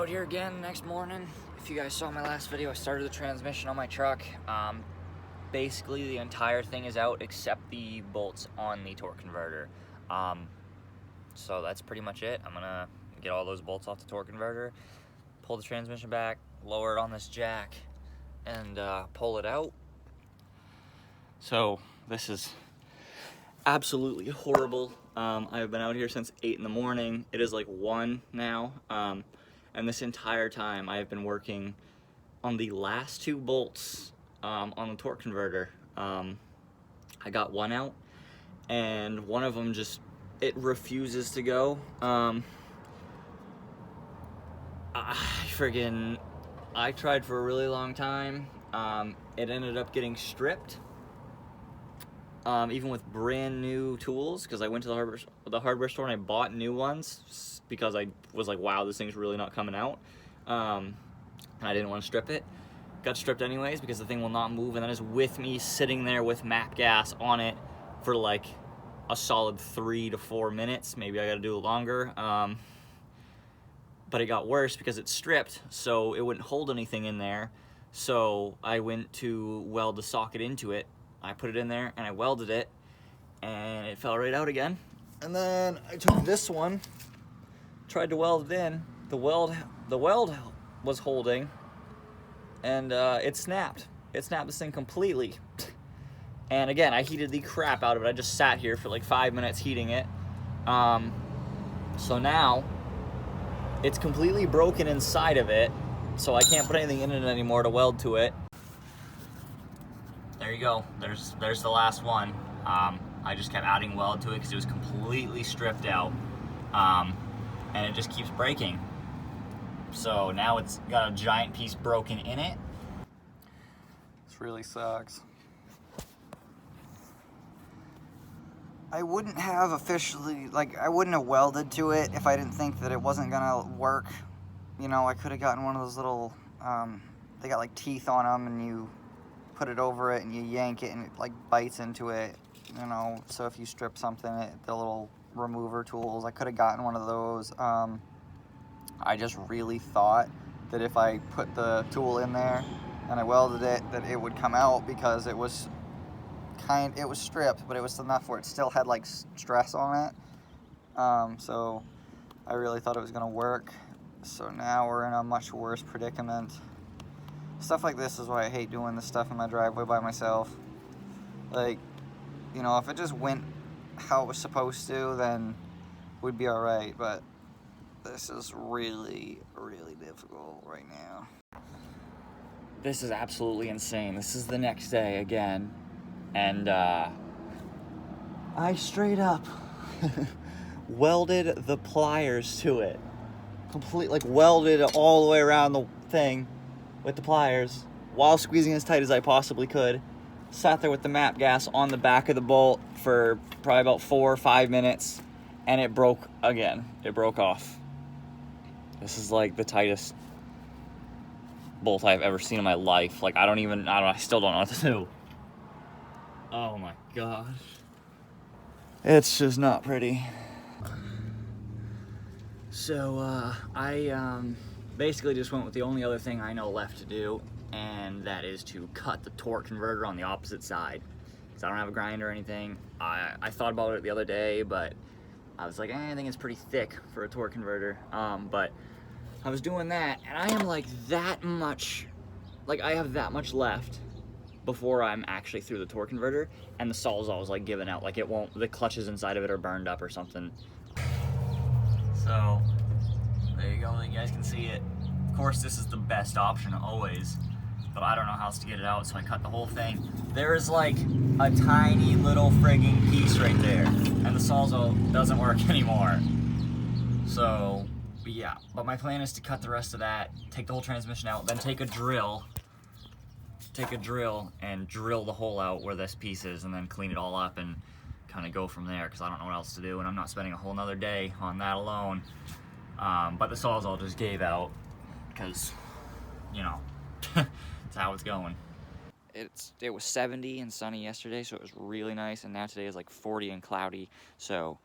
out here again next morning. If you guys saw my last video, I started the transmission on my truck. Basically the entire thing is out except the bolts on the torque converter. So that's pretty much it. I'm gonna get all those bolts off the torque converter, pull the transmission back, lower it on this jack, and pull it out. So this is absolutely horrible. I've been out here since 8 in the morning. It is like 1 now. And this entire time I've been working on the last 2 bolts on the torque converter. I got one out and one of them it refuses to go. I tried for a really long time. It ended up getting stripped. Even with brand new tools, because I went to the hardware store and I bought new ones because I was like, wow, this thing's really not coming out. And I didn't want to strip it. Got stripped anyways because the thing will not move, and that is with me sitting there with MAP gas on it for like a solid 3 to 4 minutes. Maybe I got to do it longer. But it got worse because it's stripped, so it wouldn't hold anything in there. So I went to weld the socket into it. I put it in there and I welded it, and it fell right out again. And then I took this one, tried to weld it in. The weld was holding, and it snapped. It snapped this thing completely. And again, I heated the crap out of it. I just sat here for like 5 minutes heating it. So now it's completely broken inside of it, so I can't put anything in it anymore to weld to it. There you go. There's the last one. I just kept adding weld to it because it was completely stripped out, and it just keeps breaking. So now it's got a giant piece broken in it. This really sucks. I wouldn't have officially, I wouldn't have welded to it if I didn't think that it wasn't gonna work. You know, I could have gotten one of those little, they got like teeth on them, and you put it over it and you yank it and it like bites into it, you know. So if you strip something, the little remover tools, I could have gotten one of those. I just really thought that if I put the tool in there and I welded it, that it would come out, because it was stripped, but it was enough where it still had like stress on it. So I really thought it was gonna work. So now we're in a much worse predicament. Stuff like this is why I hate doing this stuff in my driveway by myself. Like, you know, if it just went how it was supposed to, then we'd be alright, but this is really, really difficult right now. This is absolutely insane. This is the next day again, and I straight up welded the pliers to it. Welded it all the way around the thing with the pliers while squeezing as tight as I possibly could. Sat there with the MAP gas on the back of the bolt for probably about 4 or 5 minutes, and it broke again. It broke off. This is like the tightest bolt I've ever seen in my life. I still don't know what to do. Oh my gosh. It's just not pretty. So I basically just went with the only other thing I know left to do, and that is to cut the torque converter on the opposite side, because I don't have a grinder or anything. I thought about it the other day, but I was like, I think it's pretty thick for a torque converter. But I was doing that, and I am like that much, I have that much left before I'm actually through the torque converter, and the Sawzall is like giving out, like it won't, the clutches inside of it are burned up or something. So there you go, you guys can see it. Of course, this is the best option always, but I don't know how else to get it out, so I cut the whole thing. There is like a tiny little frigging piece right there, and the Sawzall doesn't work anymore. So yeah, but my plan is to cut the rest of that, take the whole transmission out, then take a drill and drill the hole out where this piece is, and then clean it all up and kind of go from there, because I don't know what else to do, and I'm not spending a whole nother day on that alone. But the Sawzall just gave out, because, you know, that's how it's going. It was 70 and sunny yesterday, so it was really nice, and now today is like 40 and cloudy. So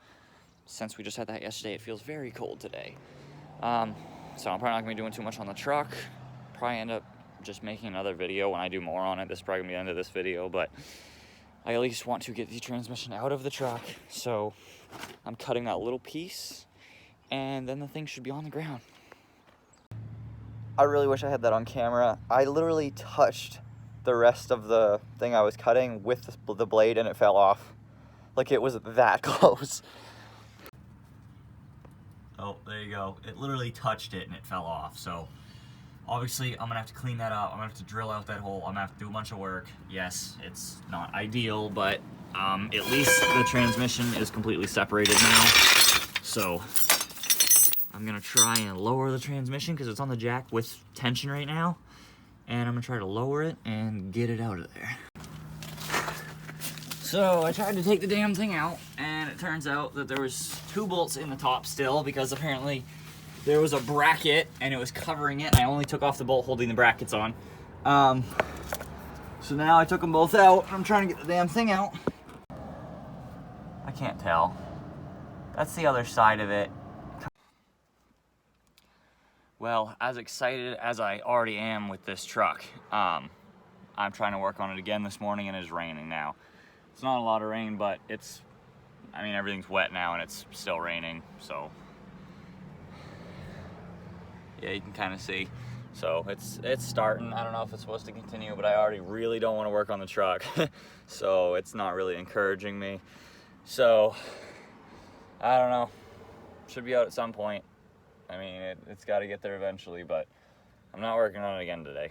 since we just had that yesterday, it feels very cold today. So I'm probably not gonna be doing too much on the truck. Probably end up just making another video when I do more on it. This is probably gonna be the end of this video, but I at least want to get the transmission out of the truck. So I'm cutting that little piece, and then the thing should be on the ground. I really wish I had that on camera. I literally touched the rest of the thing I was cutting with the blade and it fell off. Like, it was that close. Oh, there you go. It literally touched it and it fell off. So obviously I'm gonna have to clean that up. I'm gonna have to drill out that hole. I'm gonna have to do a bunch of work. Yes, it's not ideal, but at least the transmission is completely separated now. So I'm gonna try and lower the transmission because it's on the jack with tension right now. And I'm gonna try to lower it and get it out of there. So I tried to take the damn thing out, and it turns out that there was 2 bolts in the top still, because apparently there was a bracket and it was covering it, and I only took off the bolt holding the brackets on. So now I took them both out, and I'm trying to get the damn thing out. I can't tell. That's the other side of it. Well, as excited as I already am with this truck, I'm trying to work on it again this morning, and it's raining now. It's not a lot of rain, but it's, I mean, everything's wet now and it's still raining, so yeah, you can kind of see. So it's starting. I don't know if it's supposed to continue, but I already really don't want to work on the truck. So it's not really encouraging me. So I don't know. Should be out at some point. I mean, it's got to get there eventually, but I'm not working on it again today.